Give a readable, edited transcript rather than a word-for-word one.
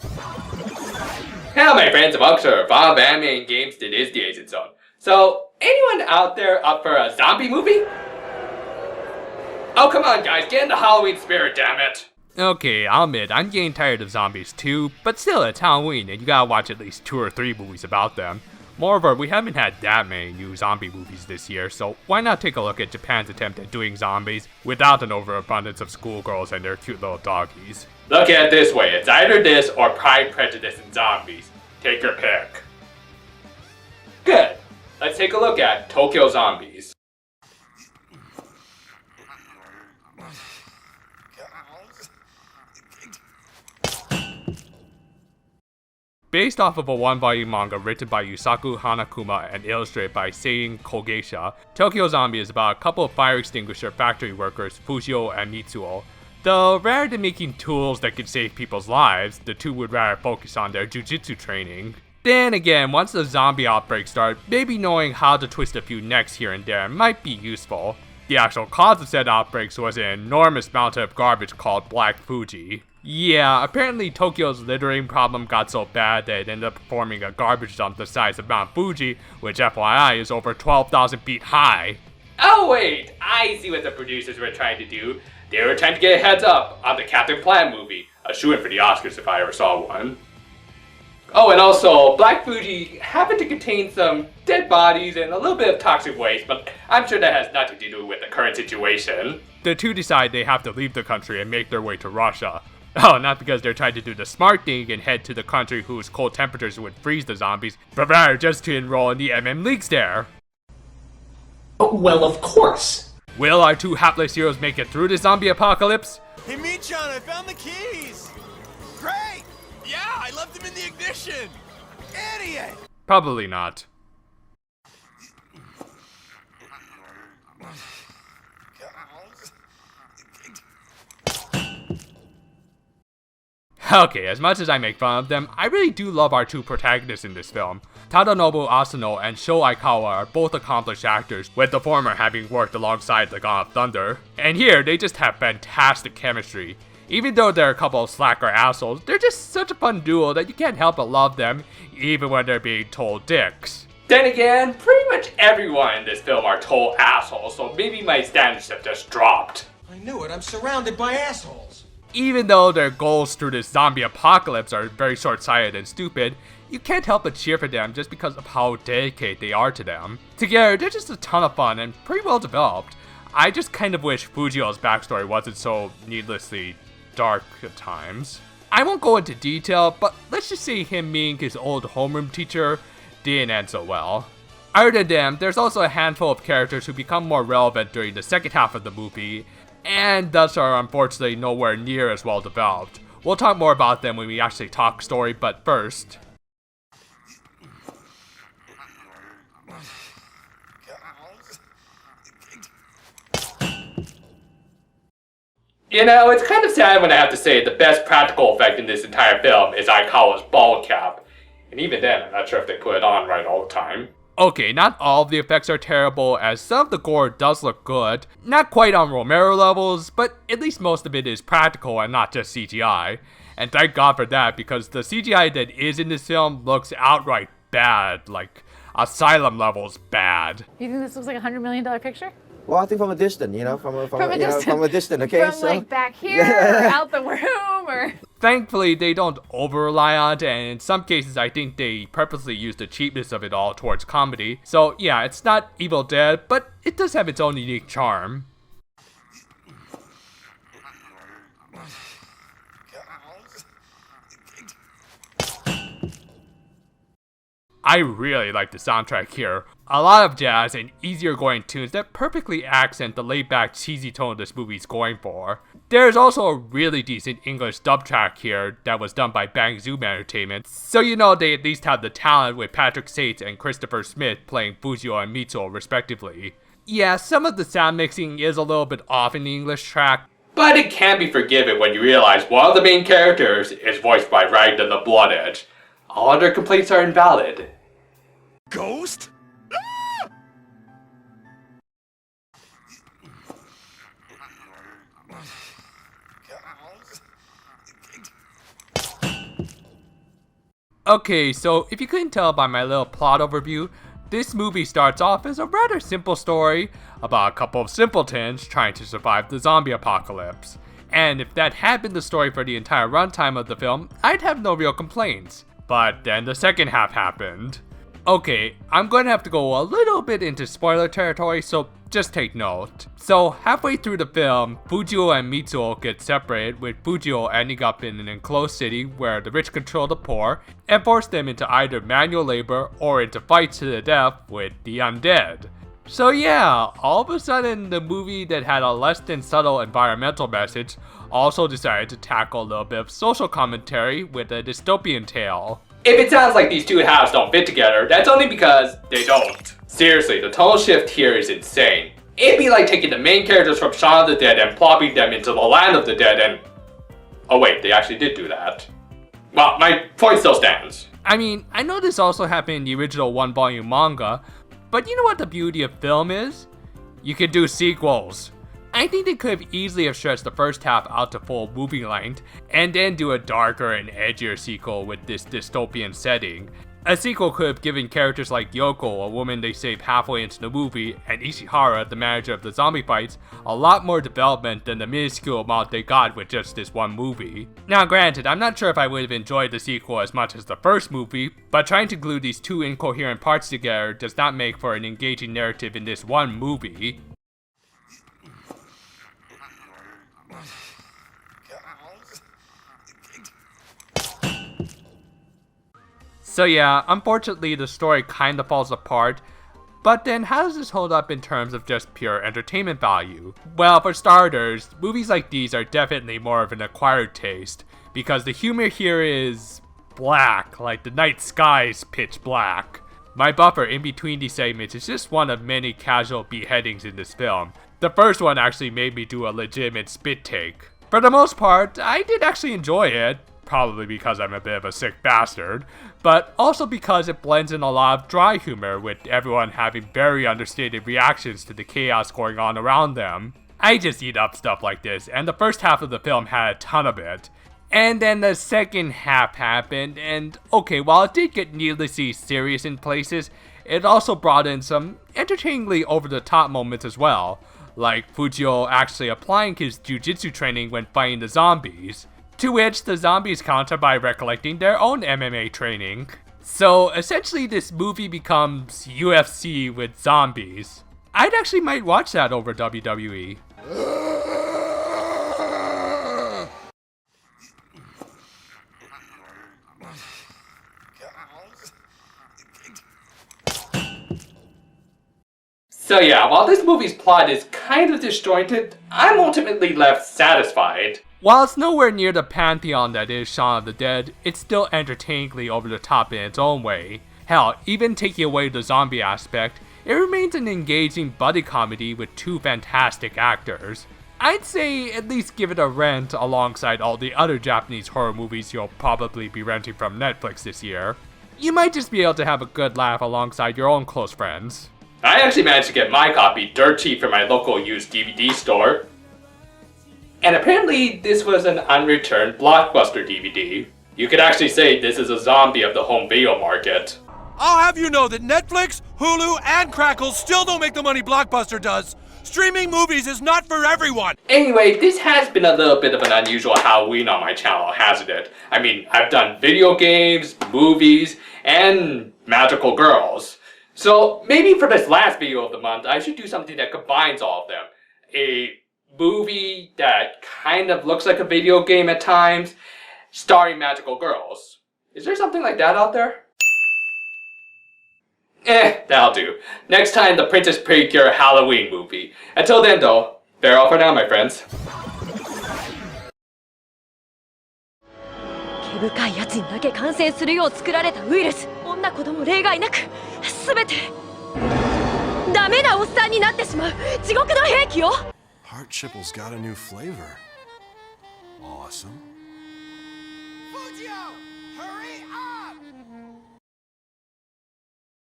Hello my friends and welcome to Bob Anime and Games. It is the Agent Zone. So, anyone out there up for a zombie movie? Oh come on guys, get in the Halloween spirit, damn it! Okay, I'll admit, I'm getting tired of zombies too, but still, it's Halloween and you gotta watch at least 2 or 3 movies about them. Moreover, we haven't had that many new zombie movies this year, so why not take a look at Japan's attempt at doing zombies without an overabundance of schoolgirls and their cute little doggies. Look at it this way, it's either this or Pride, Prejudice, and Zombies. Take your pick. Good. Let's take a look at Tokyo Zombies. Based off of a 1-volume manga written by Yusaku Hanakuma and illustrated by Sein Kogeisha, Tokyo Zombie is about a couple of fire extinguisher factory workers, Fujio and Mitsuo. Though rather than making tools that could save people's lives, the two would rather focus on their jujitsu training. Then again, once the zombie outbreak started, maybe knowing how to twist a few necks here and there might be useful. The actual cause of said outbreaks was an enormous mountain of garbage called Black Fuji. Yeah, apparently Tokyo's littering problem got so bad that it ended up forming a garbage dump the size of Mount Fuji, which FYI is over 12,000 feet high. Oh wait, I see what the producers were trying to do. They were trying to get a heads up on the Captain Planet movie, a shoo-in for the Oscars if I ever saw one. Oh, and also, Black Fuji happened to contain some dead bodies and a little bit of toxic waste, but I'm sure that has nothing to do with the current situation. The two decide they have to leave the country and make their way to Russia. Oh, not because they're trying to do the smart thing and head to the country whose cold temperatures would freeze the zombies, but rather just to enroll in the Leagues there. Oh, well, of course. Will our two hapless heroes make it through the zombie apocalypse? Hey, Michan, I found the keys! Great! Yeah, I left them in the ignition! Idiot! Probably not. Okay, as much as I make fun of them, I really do love our two protagonists in this film. Tadanobu Asano and Sho Aikawa are both accomplished actors, with the former having worked alongside the God of Thunder. And here, they just have fantastic chemistry. Even though they're a couple of slacker assholes, they're just such a fun duo that you can't help but love them, even when they're being told dicks. Then again, pretty much everyone in this film are total assholes, so maybe my standards have just dropped. I knew it, I'm surrounded by assholes. Even though their goals through this zombie apocalypse are very short-sighted and stupid, you can't help but cheer for them just because of how dedicated they are to them. Together, they're just a ton of fun and pretty well developed. I just kind of wish Fujio's backstory wasn't so needlessly dark at times. I won't go into detail, but let's just say him meeting his old homeroom teacher didn't end so well. Other than them, there's also a handful of characters who become more relevant during the second half of the movie, and thus are unfortunately nowhere near as well developed. We'll talk more about them when we actually talk story, but first... You know, it's kind of sad when I have to say the best practical effect in this entire film is Aikawa's ball cap. And even then, I'm not sure if they put it on right all the time. Okay, not all of the effects are terrible, as some of the gore does look good. Not quite on Romero levels, but at least most of it is practical and not just CGI. And thank God for that, because the CGI that is in this film looks outright bad, like Asylum levels bad. You think this looks like $100 million picture? Well, I think from a distance, you know, from a distance, okay? From so, like back here, or out the room, or... Thankfully, they don't over-rely on it, and in some cases I think they purposely use the cheapness of it all towards comedy. So yeah, it's not Evil Dead, but it does have its own unique charm. I really like the soundtrack here. A lot of jazz and easier going tunes that perfectly accent the laid-back cheesy tone this movie's going for. There's also a really decent English dub track here that was done by Bang Zoom Entertainment, so you know they at least have the talent with Patrick Sates and Christopher Smith playing Fujio and Mitsuo respectively. Yeah, some of the sound mixing is a little bit off in the English track, But it can be forgiven when you realize one of the main characters is voiced by Ragnar the Blood Edge. All other complaints are invalid. Ghost? Okay, so if you couldn't tell by my little plot overview, this movie starts off as a rather simple story about a couple of simpletons trying to survive the zombie apocalypse. And if that had been the story for the entire runtime of the film, I'd have no real complaints. But then the second half happened. Okay, I'm going to have to go a little bit into spoiler territory, so just take note. So halfway through the film, Fujio and Mitsuo get separated, with Fujio ending up in an enclosed city where the rich control the poor and force them into either manual labor or into fights to the death with the undead. So yeah, all of a sudden the movie that had a less than subtle environmental message also decided to tackle a little bit of social commentary with a dystopian tale. If it sounds like these two halves don't fit together, that's only because they don't. Seriously, the tonal shift here is insane. It'd be like taking the main characters from Shaun of the Dead and plopping them into the Land of the Dead and... Oh wait, they actually did do that. Well, my point still stands. I mean, I know this also happened in the original one-volume manga, but you know what the beauty of film is? You can do sequels. I think they could have easily have stretched the first half out to full movie length, and then do a darker and edgier sequel with this dystopian setting. A sequel could have given characters like Yoko, a woman they save halfway into the movie, and Ishihara, the manager of the zombie fights, a lot more development than the minuscule amount they got with just this one movie. Now granted, I'm not sure if I would have enjoyed the sequel as much as the first movie, but trying to glue these two incoherent parts together does not make for an engaging narrative in this one movie. So yeah, unfortunately the story kinda falls apart, but then how does this hold up in terms of just pure entertainment value? Well, for starters, movies like these are definitely more of an acquired taste, because the humor here is black, like the night sky's pitch black. My buffer in between these segments is just one of many casual beheadings in this film. The first one actually made me do a legitimate spit take. For the most part, I did actually enjoy it. Probably because I'm a bit of a sick bastard, but also because it blends in a lot of dry humor with everyone having very understated reactions to the chaos going on around them. I just eat up stuff like this, and the first half of the film had a ton of it. And then the second half happened, and okay, while it did get needlessly serious in places, it also brought in some entertainingly over-the-top moments as well, like Fujio actually applying his jujitsu training when fighting the zombies. To which the zombies counter by recollecting their own MMA training. So essentially this movie becomes UFC with zombies. I'd actually might watch that over WWE. So yeah, while this movie's plot is kind of disjointed, I'm ultimately left satisfied. While it's nowhere near the pantheon that is Shaun of the Dead, it's still entertainingly over the top in its own way. Hell, even taking away the zombie aspect, it remains an engaging buddy comedy with two fantastic actors. I'd say at least give it a rent alongside all the other Japanese horror movies you'll probably be renting from Netflix this year. You might just be able to have a good laugh alongside your own close friends. I actually managed to get my copy dirt cheap from my local used DVD store. And apparently this was an unreturned Blockbuster DVD. You could actually say this is a zombie of the home video market. I'll have you know that Netflix, Hulu, and Crackle still don't make the money Blockbuster does. Streaming movies is not for everyone. Anyway, this has been a little bit of an unusual Halloween on my channel, hasn't it? I mean, I've done video games, movies, and magical girls. So maybe for this last video of the month, I should do something that combines all of them. A movie that kind of looks like a video game at times, starring magical girls. Is there something like that out there? That'll do. Next time, the Princess Precure Halloween movie. Until then though, farewell for now, my friends. 毛深いやつにだけ感染するよう作られたウイルス、女子供例外なく全てダメなおっさんになってしまう地獄の兵器よ。 Heart Chipple's got a new flavor. Awesome. Fujio, hurry up!